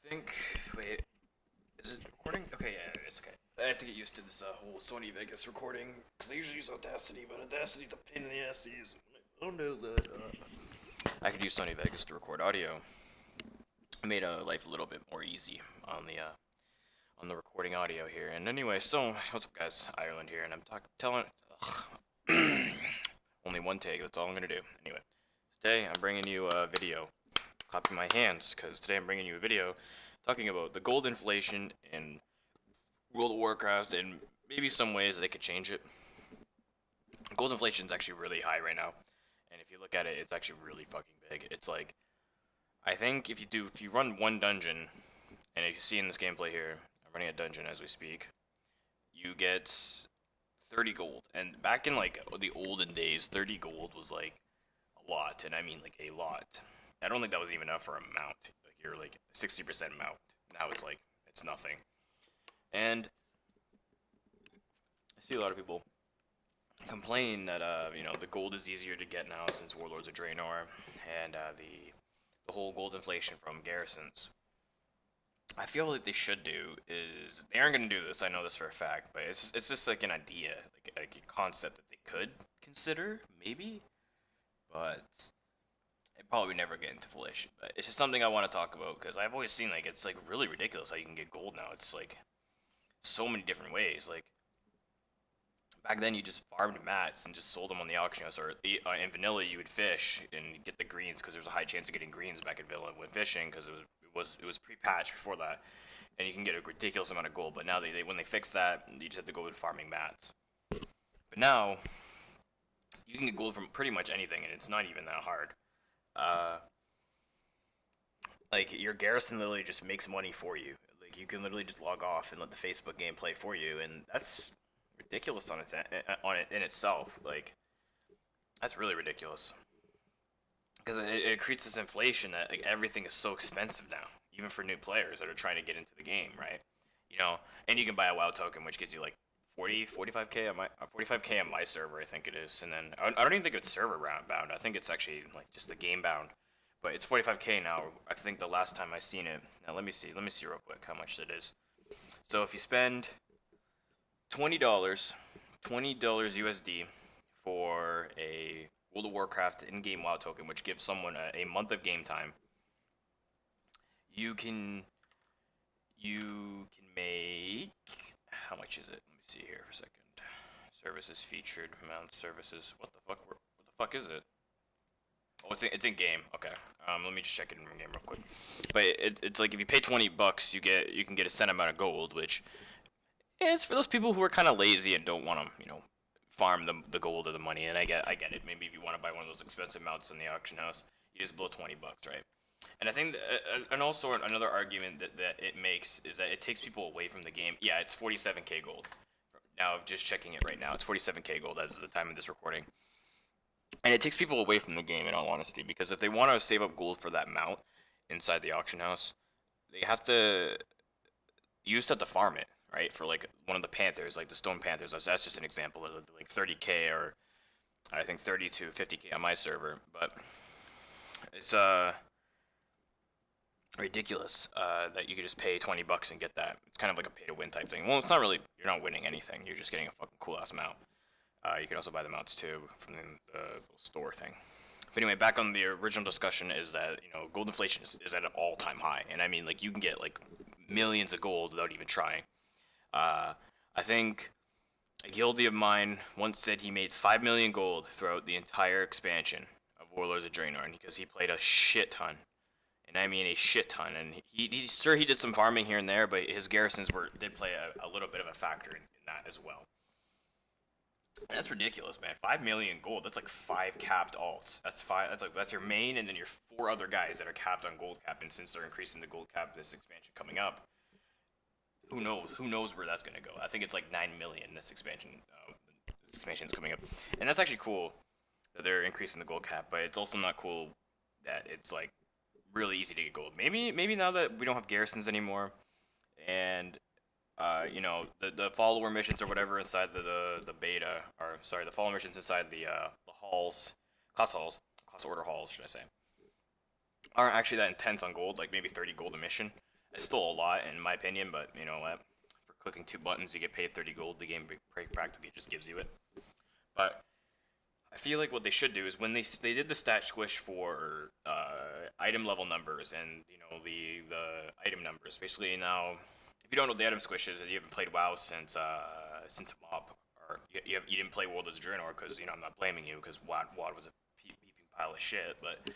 think. Wait, is it recording? Okay, yeah, it's okay. I have to get used to this whole Sony Vegas recording because I usually use Audacity, but Audacity's a pain in the ass to use. I don't know that. I could use Sony Vegas to record audio. It made life a little bit more easy on the recording audio here. And anyway, so what's up, guys? Ireland here, and I'm telling. Only one take. That's all I'm gonna do. Anyway, today I'm bringing you a video. Clapping my hands because today I'm bringing you a video talking about the gold inflation in World of Warcraft and maybe some ways that they could change it. Gold inflation is actually really high right now, and if you look at it, it's actually really fucking big. It's like, I think if you run one dungeon, and if you see in this gameplay here, I'm running a dungeon as we speak, you get 30 gold. And back in like the olden days, 30 gold was like a lot, and I mean like a lot. I don't think that was even enough for a mount. Like you're like 60% mount. Now it's like it's nothing. And I see a lot of people complain that the gold is easier to get now since Warlords of Draenor and the whole gold inflation from garrisons. I feel like they should do is they aren't gonna do this. I know this for a fact, but it's just like an idea, like a concept that they could consider maybe, but it probably never get into fruition. But it's just something I want to talk about because I've always seen like it's like really ridiculous how you can get gold now. It's like so many different ways. Like back then, you just farmed mats and just sold them on the auction house, or in vanilla you would fish and get the greens because there's a high chance of getting greens back in vanilla when fishing because it was pre-patched before that, and you can get a ridiculous amount of gold. But now they when they fix that, you just have to go with farming mats. But now you can get gold from pretty much anything, and it's not even that hard. Uh, like your garrison literally just makes money for you. Like you can literally just log off and let the Facebook game play for you, and that's ridiculous on it in itself. Like that's really ridiculous because it creates this inflation that like everything is so expensive now, even for new players that are trying to get into the game, right? And you can buy a WoW token, which gets you like 45k on my 45k on my server, I think it is, and then I don't even think it's server bound. I think it's actually like just the game bound, but it's 45k now. I think the last time I seen it. Now let me see real quick how much it is. So if you spend $20, $20 USD for a World of Warcraft in-game WoW token, which gives someone a month of game time, you can make, how much is it? Let me see here for a second. Services featured, mount services. What the fuck is it? Oh, it's in game. Okay. Let me just check it in game real quick. But it's like if you pay $20, you can get a set amount of gold, which is for those people who are kind of lazy and don't want to farm the gold or the money. And I get it. Maybe if you want to buy one of those expensive mounts in the auction house, you just blow $20, right? And I think, and also another argument that it makes is that it takes people away from the game. Yeah, it's 47k gold. Now, just checking it right now, it's 47k gold as of the time of this recording. And it takes people away from the game, in all honesty, because if they want to save up gold for that mount inside the auction house, they have to, you just have to farm it, right? For like one of the Panthers, like the Stone Panthers. That's just an example of like 30k or I think 30 to 50k on my server. But it's ridiculous that you could just pay $20 and get that. It's kind of like a pay to win type thing. Well, it's not really. You're not winning anything. You're just getting a fucking cool ass mount. You can also buy the mounts too from the store thing. But anyway, back on the original discussion is that gold inflation is at an all-time high, and I mean like you can get like millions of gold without even trying. I think a guildie of mine once said he made 5 million gold throughout the entire expansion of Warlords of Draenor, because he played a shit ton. And I mean a shit ton. And he did some farming here and there, but his garrisons did play a little bit of a factor in that as well. And that's ridiculous, man. 5 million gold. That's like 5 capped alts. That's five. That's your main, and then your 4 other guys that are capped on gold cap. And since they're increasing the gold cap this expansion coming up, who knows? Who knows where that's gonna go? I think it's like 9 million this expansion. This expansion is coming up, and that's actually cool that they're increasing the gold cap. But it's also not cool that it's like really easy to get gold. Maybe now that we don't have garrisons anymore, and the follower missions or whatever inside the beta, or sorry, the follower missions inside the halls, class order halls, should I say, aren't actually that intense on gold. Like maybe 30 gold a mission. It's still a lot in my opinion, but you know what? For clicking 2 buttons, you get paid 30 gold. The game practically just gives you it. But I feel like what they should do is when they did the stat squish for item level numbers and you know the item numbers. Basically now, if you don't know what the item squish is, and you haven't played WoW since MOB, or you didn't play World as a Draenor, because you know I'm not blaming you because WoD was a peeping pile of shit. But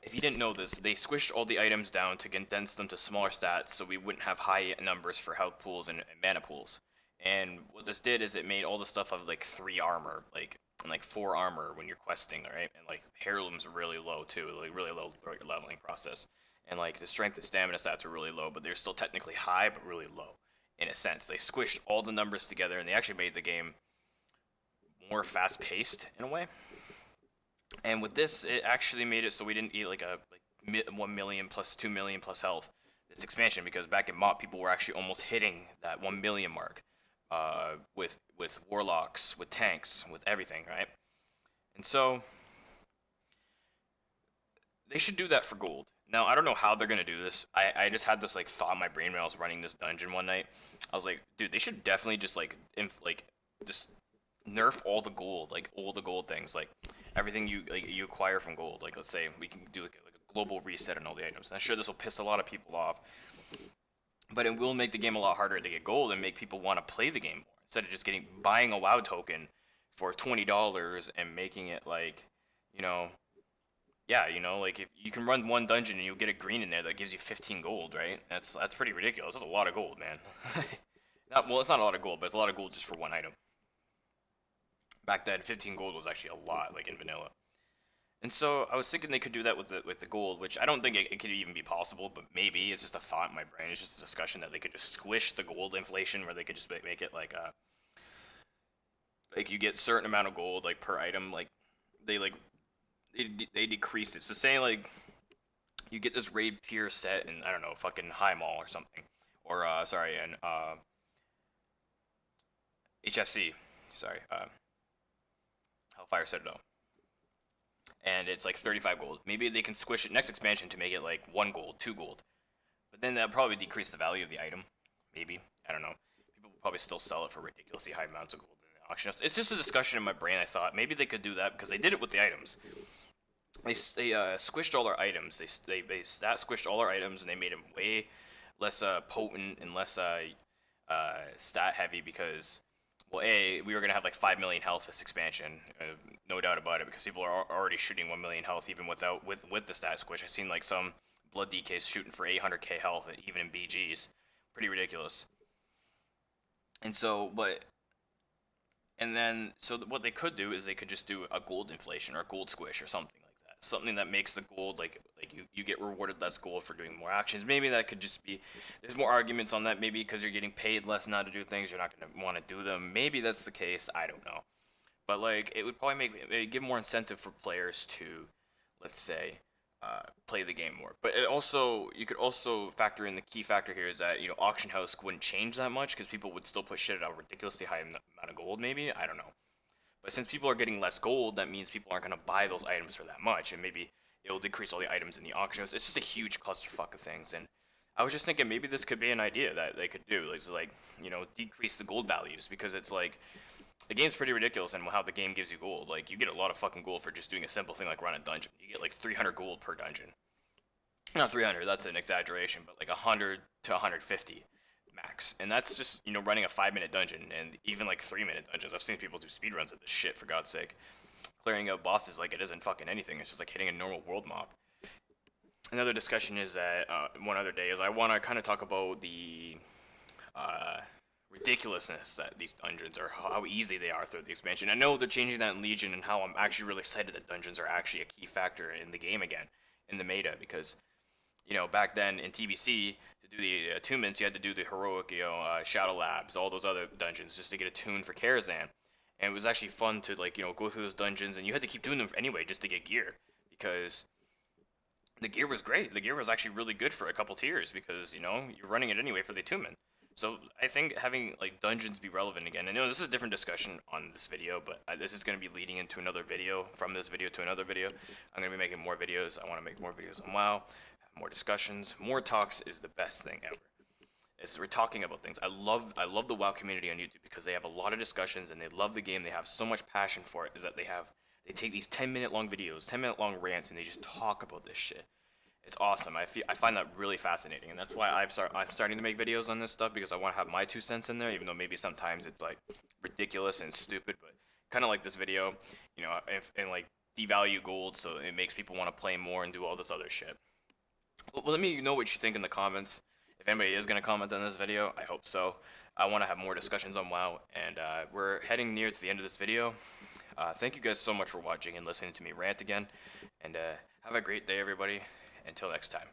if you didn't know this, they squished all the items down to condense them to smaller stats so we wouldn't have high numbers for health pools and mana pools. And what this did is it made all the stuff of like 3 armor, like and like 4 armor when you're questing, right? And like heirlooms are really low too, like really low leveling process. And like the strength and stamina stats are really low, but they're still technically high, but really low in a sense. They squished all the numbers together, and they actually made the game more fast paced in a way. And with this, it actually made it so we didn't eat like 1 million plus 2 million plus health this expansion, because back in MOP people were actually almost hitting that 1 million mark with warlocks, with tanks, with everything, right? And so they should do that for gold. Now I don't know how they're gonna do this. I just had this like thought in my brain when I was running this dungeon one night. I was like, dude, they should definitely just just nerf all the gold things, like everything you acquire from gold. Like let's say we can do like a global reset on all the items. And I'm sure this will piss a lot of people off, but it will make the game a lot harder to get gold and make people want to play the game more instead of just buying a WoW token for $20 and making it like, you know, yeah, you know, like if you can run one dungeon and you'll get a green in there that gives you 15 gold, right? That's pretty ridiculous. That's a lot of gold, man. Well, it's not a lot of gold, but it's a lot of gold just for one item. Back then, 15 gold was actually a lot, like in vanilla. And so I was thinking they could do that with the gold, which I don't think it could even be possible, but maybe it's just a thought in my brain. It's just a discussion that they could just squish the gold inflation, where they could just make it like you get certain amount of gold like per item, they like they decrease it. So say like you get this raid pier set in, I don't know, fucking High Mall or something, or sorry, and HFC, sorry, Hellfire Citadel, and it's like 35 gold. Maybe they can squish it next expansion to make it like 1 gold, 2 gold. But then that'll probably decrease the value of the item. Maybe. I don't know. People will probably still sell it for ridiculously high amounts of gold in the auction. It's just a discussion in my brain. I thought maybe they could do that because they did it with the items. They squished all our items. They stat squished all our items, and they made them way less potent and less stat heavy because, well, we were gonna have like 5 million health this expansion, no doubt about it, because people are already shooting 1 million health even with the stat squish. I've seen like some blood DKs shooting for 800k health even in BGs, pretty ridiculous. And so, what they could do is they could just do a gold inflation or a gold squish or something like that, something that makes the gold like you get rewarded less gold for doing more actions. Maybe that could just be, there's more arguments on that, maybe because you're getting paid less not to do things, you're not going to want to do them. Maybe that's the case, I don't know. But like it would probably maybe give more incentive for players to, let's say, play the game more. But you could also factor in, the key factor here is that, you know, auction house wouldn't change that much because people would still put shit at a ridiculously high amount of gold, maybe, I don't know. But since people are getting less gold, that means people aren't going to buy those items for that much, and maybe it'll decrease all the items in the auction house. It's just a huge clusterfuck of things, and I was just thinking maybe this could be an idea that they could do. It's like, you know, decrease the gold values, because it's like, the game's pretty ridiculous and how the game gives you gold. Like, you get a lot of fucking gold for just doing a simple thing like run a dungeon. You get like 300 gold per dungeon. Not 300, that's an exaggeration, but like 100 to 150 max. And that's just, you know, running a 5-minute dungeon, and even like 3-minute dungeons. I've seen people do speedruns of this shit, for God's sake. Clearing out bosses like it isn't fucking anything. It's just like hitting a normal world mob. Another discussion is that, one other day, is I want to kind of talk about the ridiculousness that these dungeons are, how easy they are through the expansion. I know they're changing that in Legion, and how I'm actually really excited that dungeons are actually a key factor in the game again, in the meta, because, you know, back then in TBC, to do the attunements, you had to do the heroic, you know, Shadow Labs, all those other dungeons, just to get a tune for Karazhan. And it was actually fun to, like, you know, go through those dungeons, and you had to keep doing them anyway just to get gear, because the gear was great. The gear was actually really good for a couple tiers, because, you know, you're running it anyway for the attunement. So I think having like dungeons be relevant again. I know this is a different discussion on this video, but this is going to be leading into another video, from this video to another video. I'm going to be making more videos. I want to make more videos on WoW, more discussions, more talks is the best thing ever. We're talking about things. I love the WoW community on YouTube because they have a lot of discussions and they love the game. They have so much passion for it. Is that they take these 10-minute long videos, 10-minute long rants, and they just talk about this shit. It's awesome. I find that really fascinating, and that's why I'm starting to make videos on this stuff because I want to have my 2 cents in there, even though maybe sometimes it's like ridiculous and stupid, but kind of like this video, and like devalue gold so it makes people want to play more and do all this other shit. Well, let me know what you think in the comments. If anybody is going to comment on this video, I hope so. I want to have more discussions on WoW, and we're heading near to the end of this video. Thank you guys so much for watching and listening to me rant again, and have a great day, everybody. Until next time.